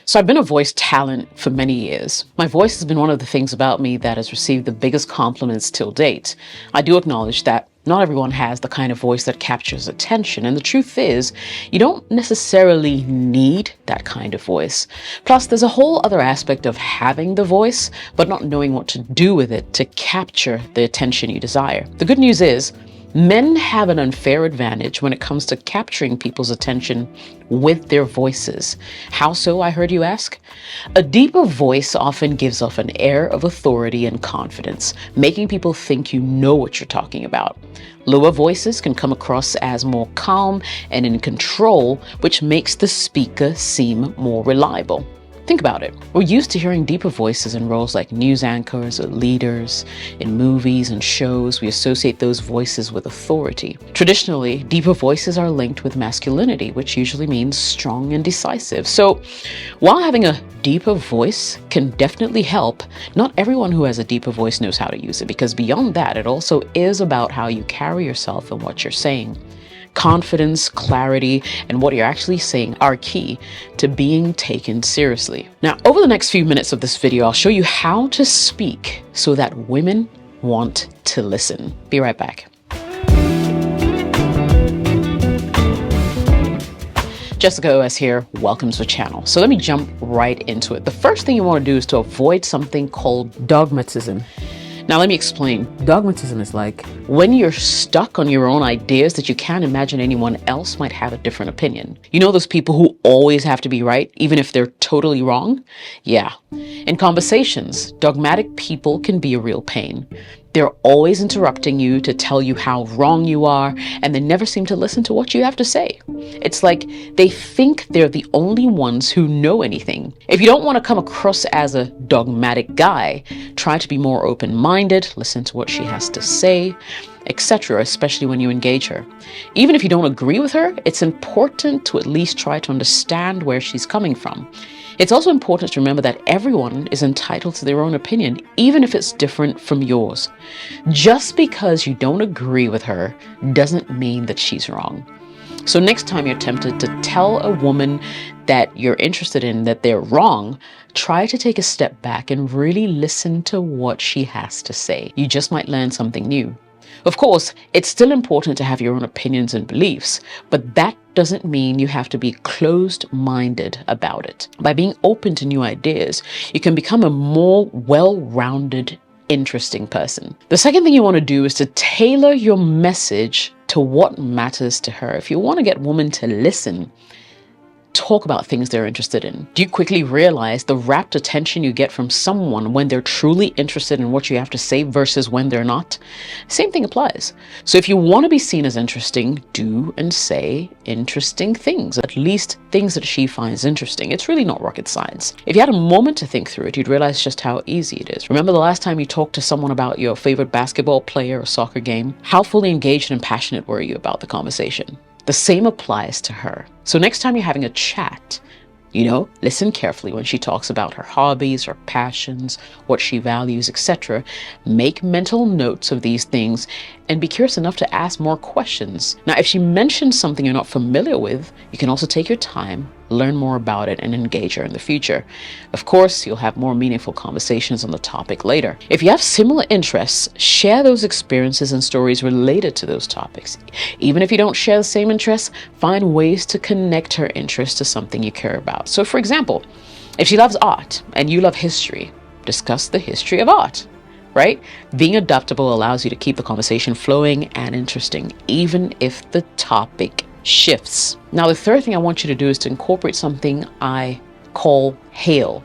So I've been a voice talent for many years. My voice has been one of the things about me that has received the biggest compliments till date. I do acknowledge that not everyone has the kind of voice that captures attention, and the truth is, you don't necessarily need that kind of voice. Plus, there's a whole other aspect of having the voice, but not knowing what to do with it to capture the attention you desire. The good news is, men have an unfair advantage when it comes to capturing people's attention with their voices. How so, I heard you ask? A deeper voice often gives off an air of authority and confidence, making people think you know what you're talking about. Lower voices can come across as more calm and in control, which makes the speaker seem more reliable. Think about it. We're used to hearing deeper voices in roles like news anchors or leaders. In movies and shows, we associate those voices with authority. Traditionally, deeper voices are linked with masculinity, which usually means strong and decisive. So, while having a deeper voice can definitely help, not everyone who has a deeper voice knows how to use it, because beyond that, it also is about how you carry yourself and what you're saying. Confidence, clarity, and what you're actually saying are key to being taken seriously. Now, over the next few minutes of this video, I'll show you how to speak so that women want to listen. Be right back. Jessica OS here, welcome to the channel. So let me jump right into it. The first thing you want to do is to avoid something called dogmatism. Now, let me explain. Dogmatism is like when you're stuck on your own ideas that you can't imagine anyone else might have a different opinion. You know those people who always have to be right, even if they're totally wrong? Yeah. In conversations, dogmatic people can be a real pain. They're always interrupting you to tell you how wrong you are, and they never seem to listen to what you have to say. It's like they think they're the only ones who know anything. If you don't want to come across as a dogmatic guy, try to be more open-minded, listen to what she has to say, etc., especially when you engage her. Even if you don't agree with her, it's important to at least try to understand where she's coming from. It's also important to remember that everyone is entitled to their own opinion, even if it's different from yours. Just because you don't agree with her doesn't mean that she's wrong. So next time you're tempted to tell a woman that you're interested in that they're wrong, try to take a step back and really listen to what she has to say. You just might learn something new. Of course, it's still important to have your own opinions and beliefs, but that doesn't mean you have to be closed-minded about it. By being open to new ideas, you can become a more well-rounded, interesting person. The second thing you want to do is to tailor your message to what matters to her. If you want to get women to listen, talk about things they're interested in. Do you quickly realize the rapt attention you get from someone when they're truly interested in what you have to say versus when they're not? Same thing applies. So if you want to be seen as interesting, do and say interesting things, at least things that she finds interesting. It's really not rocket science. If you had a moment to think through it, you'd realize just how easy it is. Remember the last time you talked to someone about your favorite basketball player or soccer game? How fully engaged and passionate were you about the conversation? The same applies to her. So next time you're having a chat, listen carefully when she talks about her hobbies, her passions, what she values, etc. Make mental notes of these things and be curious enough to ask more questions. Now, if she mentions something you're not familiar with, you can also take your time, learn more about it, and engage her in the future. Of course, you'll have more meaningful conversations on the topic later. If you have similar interests, share those experiences and stories related to those topics. Even if you don't share the same interests, find ways to connect her interest to something you care about. So, for example, if she loves art and you love history, discuss the history of art. Right? Being adaptable allows you to keep the conversation flowing and interesting, even if the topic shifts. Now, the third thing I want you to do is to incorporate something I call HAIL.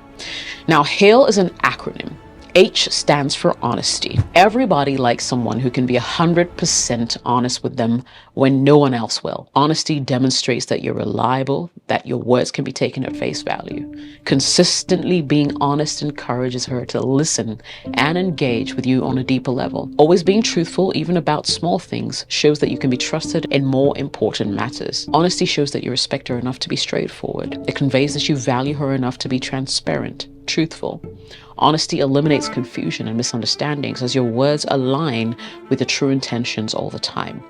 Now, HAIL is an acronym. H stands for honesty. Everybody likes someone who can be 100% honest with them when no one else will. Honesty demonstrates that you're reliable, that your words can be taken at face value. Consistently being honest encourages her to listen and engage with you on a deeper level. Always being truthful, even about small things, shows that you can be trusted in more important matters. Honesty shows that you respect her enough to be straightforward. It conveys that you value her enough to be transparent, truthful. Honesty eliminates confusion and misunderstandings as your words align with the true intentions all the time.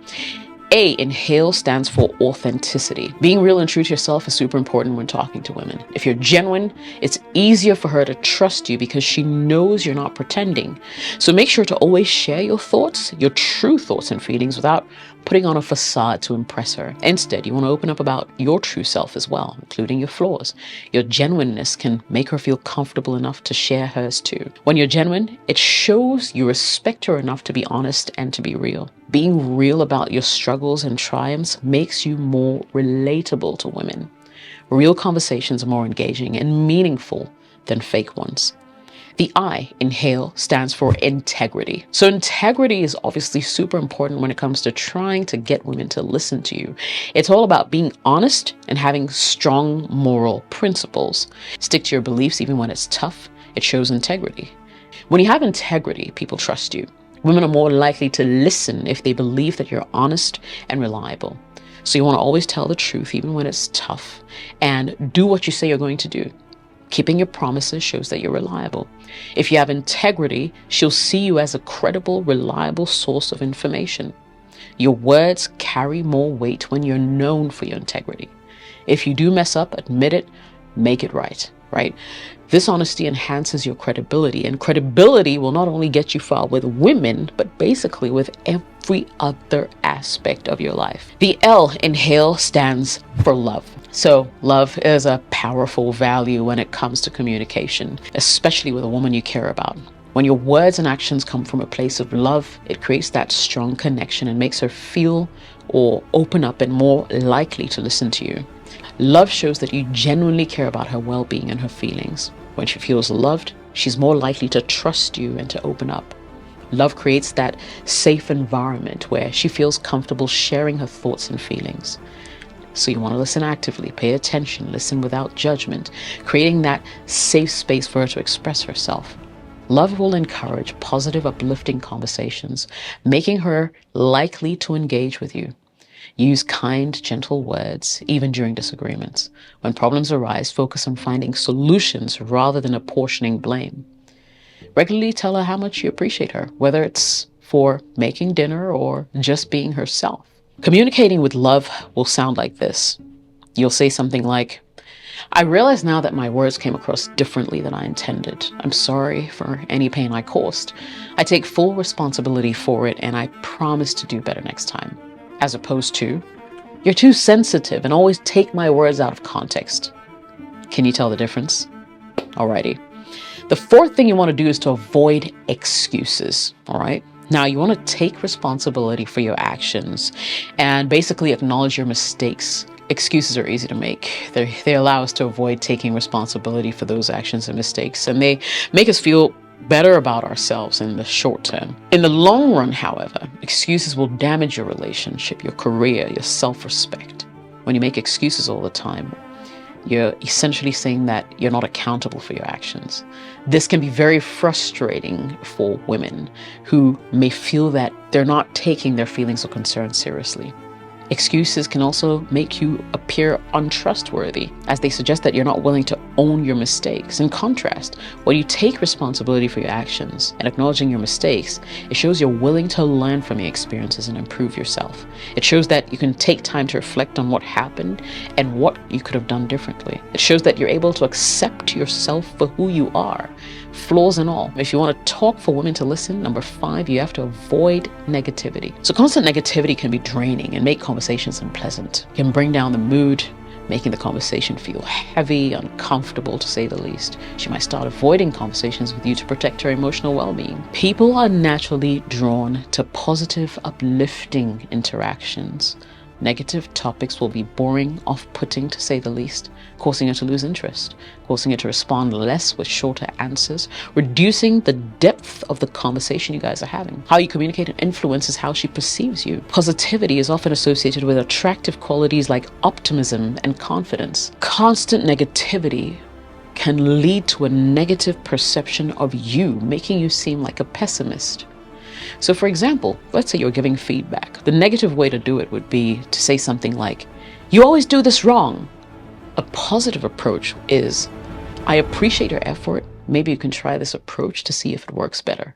A in HALE stands for authenticity. Being real and true to yourself is super important when talking to women. If you're genuine, it's easier for her to trust you because she knows you're not pretending. So make sure to always share your thoughts, your true thoughts and feelings without putting on a facade to impress her. Instead, you want to open up about your true self as well, including your flaws. Your genuineness can make her feel comfortable enough to share hers too. When you're genuine, it shows you respect her enough to be honest and to be real. Being real about your struggles and triumphs makes you more relatable to women. Real conversations are more engaging and meaningful than fake ones. The I in HALE stands for integrity. So integrity is obviously super important when it comes to trying to get women to listen to you. It's all about being honest and having strong moral principles. Stick to your beliefs even when it's tough. It shows integrity. When you have integrity, people trust you. Women are more likely to listen if they believe that you're honest and reliable. So you want to always tell the truth even when it's tough, and do what you say you're going to do. Keeping your promises shows that you're reliable. If you have integrity, she'll see you as a credible, reliable source of information. Your words carry more weight when you're known for your integrity. If you do mess up, admit it, make it right? This honesty enhances your credibility, and credibility will not only get you far with women, but basically with every other aspect of your life. The L in HALE stands for love. So love is a powerful value when it comes to communication, especially with a woman you care about. When your words and actions come from a place of love, it creates that strong connection and makes her feel or open up and more likely to listen to you. Love shows that you genuinely care about her well-being and her feelings. When she feels loved, she's more likely to trust you and to open up. Love creates that safe environment where she feels comfortable sharing her thoughts and feelings. So you want to listen actively, pay attention, listen without judgment, creating that safe space for her to express herself. Love will encourage positive, uplifting conversations, making her likely to engage with you. Use kind, gentle words, even during disagreements. When problems arise, focus on finding solutions rather than apportioning blame. Regularly tell her how much you appreciate her, whether it's for making dinner or just being herself. Communicating with love will sound like this. You'll say something like, I realize now that my words came across differently than I intended. I'm sorry for any pain I caused. I take full responsibility for it, and I promise to do better next time. As opposed to, you're too sensitive and always take my words out of context. Can you tell the difference? Alrighty. The fourth thing you want to do is to avoid excuses, all right? Now, you want to take responsibility for your actions and basically acknowledge your mistakes. Excuses are easy to make. They allow us to avoid taking responsibility for those actions and mistakes, and they make us feel better about ourselves in the short term. In the long run, however, excuses will damage your relationship, your career, your self-respect. When you make excuses all the time, you're essentially saying that you're not accountable for your actions. This can be very frustrating for women who may feel that they're not taking their feelings or concerns seriously. Excuses can also make you appear untrustworthy, as they suggest that you're not willing to own your mistakes. In contrast, when you take responsibility for your actions and acknowledging your mistakes, it shows you're willing to learn from your experiences and improve yourself. It shows that you can take time to reflect on what happened and what you could have done differently. It shows that you're able to accept yourself for who you are, flaws and all. If you want to talk for women to listen, number 5, you have to avoid negativity. So constant negativity can be draining and make conversations unpleasant. It can bring down the mood, making the conversation feel heavy, uncomfortable to say the least. She might start avoiding conversations with you to protect her emotional well-being. People are naturally drawn to positive, uplifting interactions. Negative topics will be boring, off-putting to say the least, causing her to lose interest, causing her to respond less with shorter answers, reducing the depth of the conversation you guys are having. How you communicate influences how she perceives you. Positivity is often associated with attractive qualities like optimism and confidence. Constant negativity can lead to a negative perception of you, making you seem like a pessimist. So for example, let's say you're giving feedback. The negative way to do it would be to say something like, "You always do this wrong." A positive approach is, "I appreciate your effort. Maybe you can try this approach to see if it works better."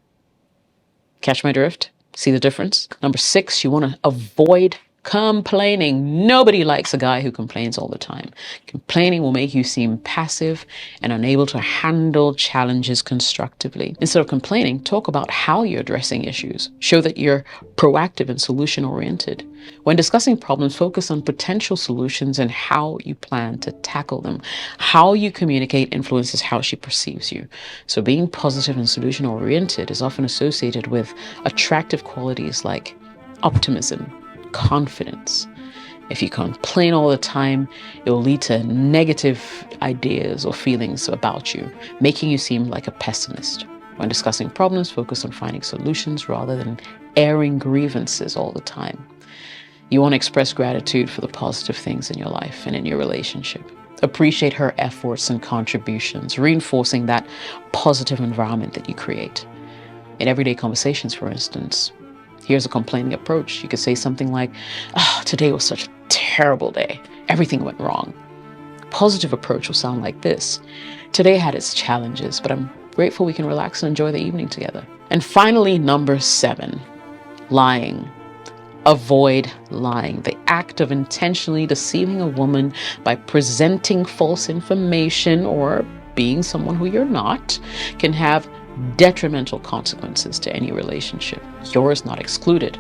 Catch my drift? See the difference? Number 6, you want to avoid Complaining. Nobody likes a guy who complains all the time. Complaining will make you seem passive and unable to handle challenges constructively. Instead of complaining, talk about how you're addressing issues. Show that you're proactive and solution-oriented. When discussing problems, focus on potential solutions and how you plan to tackle them. How you communicate influences how she perceives you. So being positive and solution-oriented is often associated with attractive qualities like optimism, confidence. If you complain all the time, it will lead to negative ideas or feelings about you, making you seem like a pessimist. When discussing problems, focus on finding solutions rather than airing grievances all the time. You want to express gratitude for the positive things in your life and in your relationship. Appreciate her efforts and contributions, reinforcing that positive environment that you create. In everyday conversations, for instance, here's a complaining approach. You could say something like, today was such a terrible day. Everything went wrong. Positive approach will sound like this. Today had its challenges, but I'm grateful we can relax and enjoy the evening together. And finally, number 7, lying. Avoid lying. The act of intentionally deceiving a woman by presenting false information or being someone who you're not can have detrimental consequences to any relationship, yours not excluded.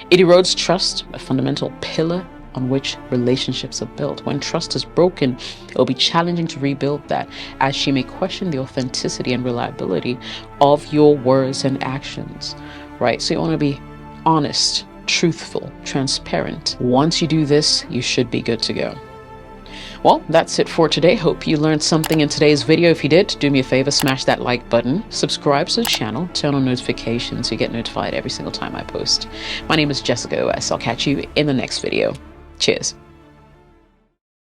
It erodes trust, a fundamental pillar on which relationships are built. When trust is broken, it will be challenging to rebuild that, as she may question the authenticity and reliability of your words and actions, right? So you want to be honest, truthful, transparent. Once you do this, you should be good to go. Well, that's it for today. Hope you learned something in today's video. If you did, do me a favor, smash that like button, subscribe to the channel, turn on notifications so you get notified every single time I post. My name is Jessica OS. I'll catch you in the next video. Cheers.